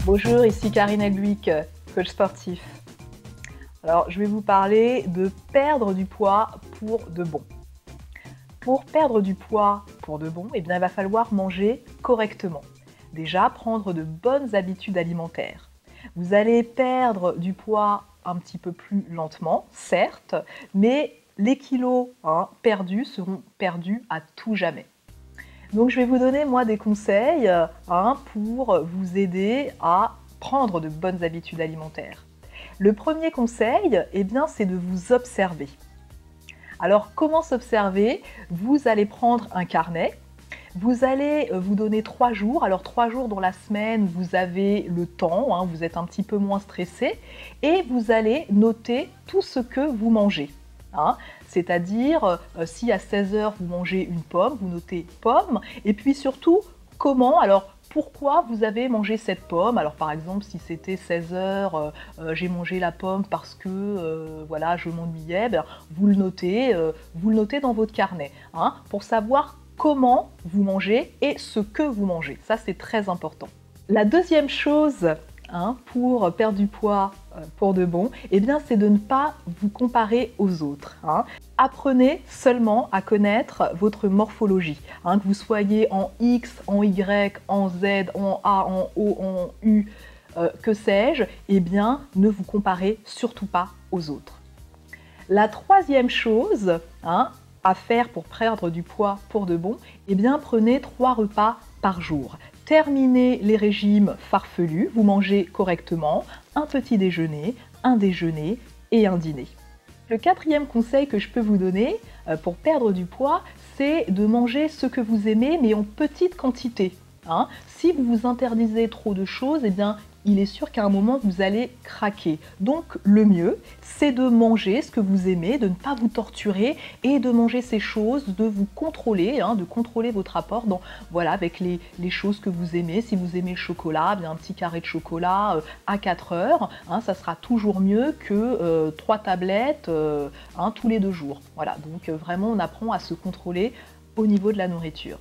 Bonjour, ici Karine Elbuic, coach sportif. Alors, je vais vous parler de perdre du poids pour de bon. Pour perdre du poids pour de bon, eh bien, il va falloir manger correctement. Déjà, prendre de bonnes habitudes alimentaires. Vous allez perdre du poids un petit peu plus lentement, certes, mais les kilos perdus seront perdus à tout jamais. Donc je vais vous donner moi des conseils pour vous aider à prendre de bonnes habitudes alimentaires. Le premier conseil, eh bien, c'est de vous observer. Alors comment s'observer? Vous allez prendre un carnet, vous allez vous donner 3 jours. Alors 3 jours dans la semaine, vous avez le temps, vous êtes un petit peu moins stressé et vous allez noter tout ce que vous mangez. C'est-à-dire, si à 16 h vous mangez une pomme, vous notez pomme, et puis surtout, comment, alors pourquoi vous avez mangé cette pomme. Alors par exemple, si c'était 16 h, j'ai mangé la pomme parce que voilà, je m'ennuyais, vous le notez dans votre carnet, pour savoir comment vous mangez et ce que vous mangez. Ça, c'est très important. La deuxième chose, pour perdre du poids pour de bon, eh bien, c'est de ne pas vous comparer aux autres. Apprenez seulement à connaître votre morphologie. Que vous soyez en X, en Y, en Z, en A, en O, en U, que sais-je, eh bien, ne vous comparez surtout pas aux autres. La troisième chose à faire pour perdre du poids pour de bon, eh bien, prenez 3 repas par jour. Terminez les régimes farfelus, vous mangez correctement, un petit déjeuner, un déjeuner et un dîner. Le quatrième conseil que je peux vous donner pour perdre du poids, c'est de manger ce que vous aimez, mais en petite quantité. Si vous vous interdisez trop de choses, eh bien, il est sûr qu'à un moment, vous allez craquer. Donc, le mieux, c'est de manger ce que vous aimez, de ne pas vous torturer et de manger ces choses, de vous contrôler, de contrôler votre apport avec les choses que vous aimez. Si vous aimez le chocolat, bien un petit carré de chocolat à 4 heures, ça sera toujours mieux que 3 tablettes tous les 2 jours. Voilà, donc vraiment, on apprend à se contrôler au niveau de la nourriture.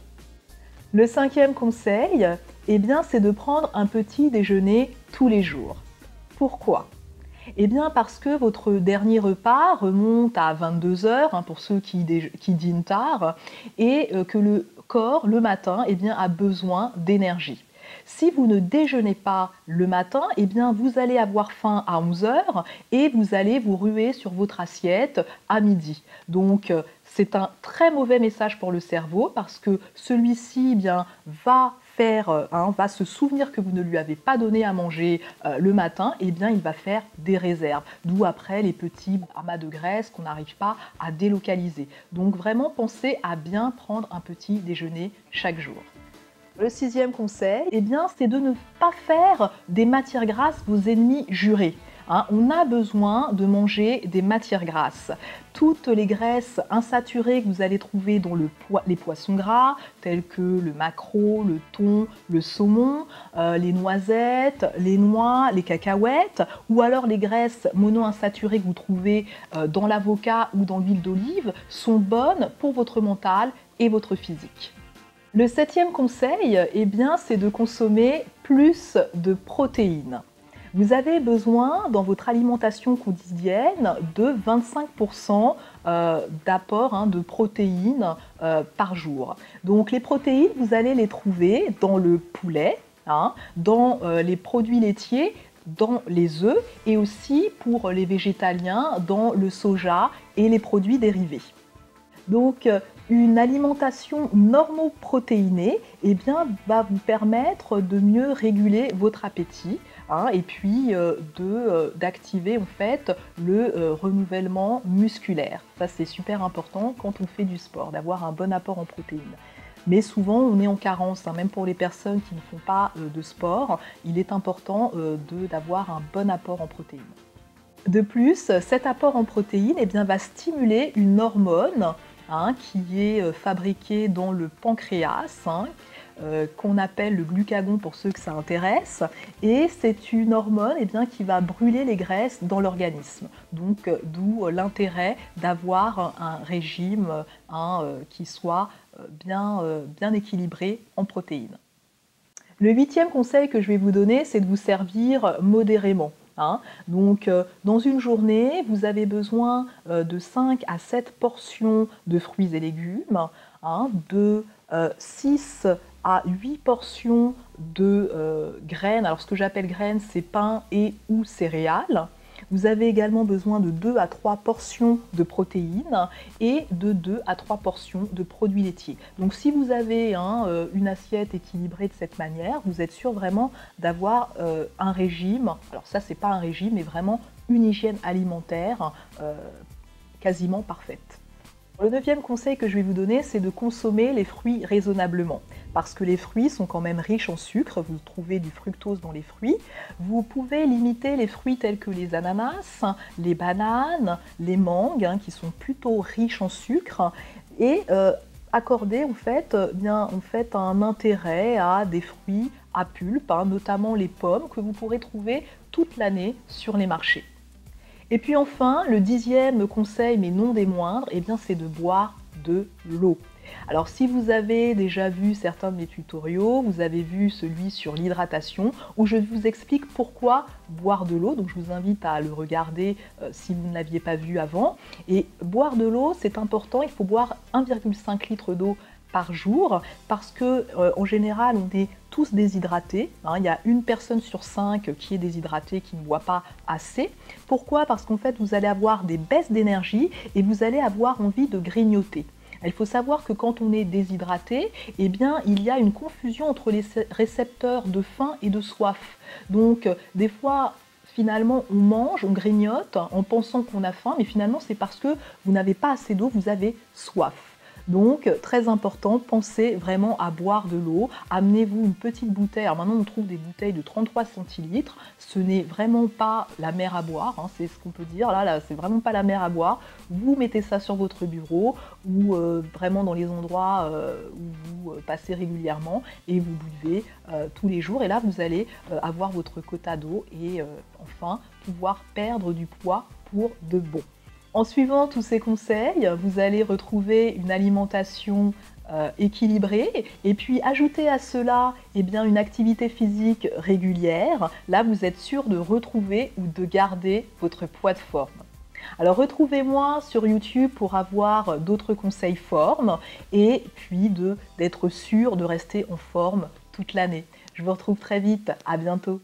Le cinquième conseil, eh bien, c'est de prendre un petit déjeuner tous les jours. Pourquoi? Eh bien, parce que votre dernier repas remonte à 22 h pour ceux qui dînent tard, et que le corps, le matin, eh bien, a besoin d'énergie. Si vous ne déjeunez pas le matin, eh bien, vous allez avoir faim à 11 h et vous allez vous ruer sur votre assiette à midi. Donc, c'est un très mauvais message pour le cerveau parce que celui-ci va se souvenir que vous ne lui avez pas donné à manger le matin, et bien il va faire des réserves. D'où après les petits amas de graisse qu'on n'arrive pas à délocaliser. Donc vraiment pensez à bien prendre un petit déjeuner chaque jour. Le sixième conseil, eh bien, c'est de ne pas faire des matières grasses vos ennemis jurés. On a besoin de manger des matières grasses. Toutes les graisses insaturées que vous allez trouver dans les poissons gras, tels que le maquereau, le thon, le saumon, les noisettes, les noix, les cacahuètes, ou alors les graisses monoinsaturées que vous trouvez dans l'avocat ou dans l'huile d'olive, sont bonnes pour votre mental et votre physique. Le septième conseil, eh bien, c'est de consommer plus de protéines. Vous avez besoin dans votre alimentation quotidienne de 25% d'apport de protéines par jour. Donc les protéines, vous allez les trouver dans le poulet, dans les produits laitiers, dans les œufs et aussi pour les végétaliens dans le soja et les produits dérivés. Donc, une alimentation normoprotéinée va vous permettre de mieux réguler votre appétit et puis d'activer en fait le renouvellement musculaire. Ça, c'est super important quand on fait du sport, d'avoir un bon apport en protéines. Mais souvent, on est en carence, même pour les personnes qui ne font pas de sport, il est important d'avoir un bon apport en protéines. De plus, cet apport en protéines va stimuler une hormone qui est fabriquée dans le pancréas, qu'on appelle le glucagon pour ceux que ça intéresse, et c'est une hormone qui va brûler les graisses dans l'organisme. Donc d'où l'intérêt d'avoir un régime qui soit bien équilibré en protéines. Le 8e conseil que je vais vous donner, c'est de vous servir modérément. Donc, dans une journée, vous avez besoin de 5 à 7 portions de fruits et légumes, de 6 à 8 portions de graines. Alors, ce que j'appelle graines, c'est pain et ou céréales. Vous avez également besoin de 2 à 3 portions de protéines et de 2 à 3 portions de produits laitiers. Donc si vous avez une assiette équilibrée de cette manière, vous êtes sûr vraiment d'avoir un régime, alors ça c'est pas un régime, mais vraiment une hygiène alimentaire quasiment parfaite. Le 9e conseil que je vais vous donner, c'est de consommer les fruits raisonnablement. Parce que les fruits sont quand même riches en sucre, vous trouvez du fructose dans les fruits. Vous pouvez limiter les fruits tels que les ananas, les bananes, les mangues, qui sont plutôt riches en sucre, et accorder en fait un intérêt à des fruits à pulpe, notamment les pommes, que vous pourrez trouver toute l'année sur les marchés. Et puis enfin, le 10e conseil, mais non des moindres, c'est de boire de l'eau. Alors si vous avez déjà vu certains de mes tutoriaux, vous avez vu celui sur l'hydratation, où je vous explique pourquoi boire de l'eau, donc je vous invite à le regarder si vous ne l'aviez pas vu avant. Et boire de l'eau, c'est important, il faut boire 1,5 litre d'eau par jour, parce que en général on est tous déshydratés, il y a une personne sur 5 qui est déshydratée, qui ne boit pas assez. Pourquoi? Parce qu'en fait vous allez avoir des baisses d'énergie et vous allez avoir envie de grignoter. Il faut savoir que quand on est déshydraté, il y a une confusion entre les récepteurs de faim et de soif. Donc des fois, finalement, on mange, on grignote en pensant qu'on a faim, mais finalement c'est parce que vous n'avez pas assez d'eau, vous avez soif. Donc, très important, pensez vraiment à boire de l'eau. Amenez-vous une petite bouteille. Alors maintenant, on trouve des bouteilles de 33 centilitres. Ce n'est vraiment pas la mer à boire, c'est ce qu'on peut dire. Là, c'est vraiment pas la mer à boire. Vous mettez ça sur votre bureau ou vraiment dans les endroits où vous passez régulièrement et vous buvez tous les jours. Et là, vous allez avoir votre quota d'eau et enfin pouvoir perdre du poids pour de bon. En suivant tous ces conseils, vous allez retrouver une alimentation équilibrée et puis ajouter à cela une activité physique régulière. Là, vous êtes sûr de retrouver ou de garder votre poids de forme. Alors retrouvez-moi sur YouTube pour avoir d'autres conseils forme et puis d'être sûr de rester en forme toute l'année. Je vous retrouve très vite, à bientôt.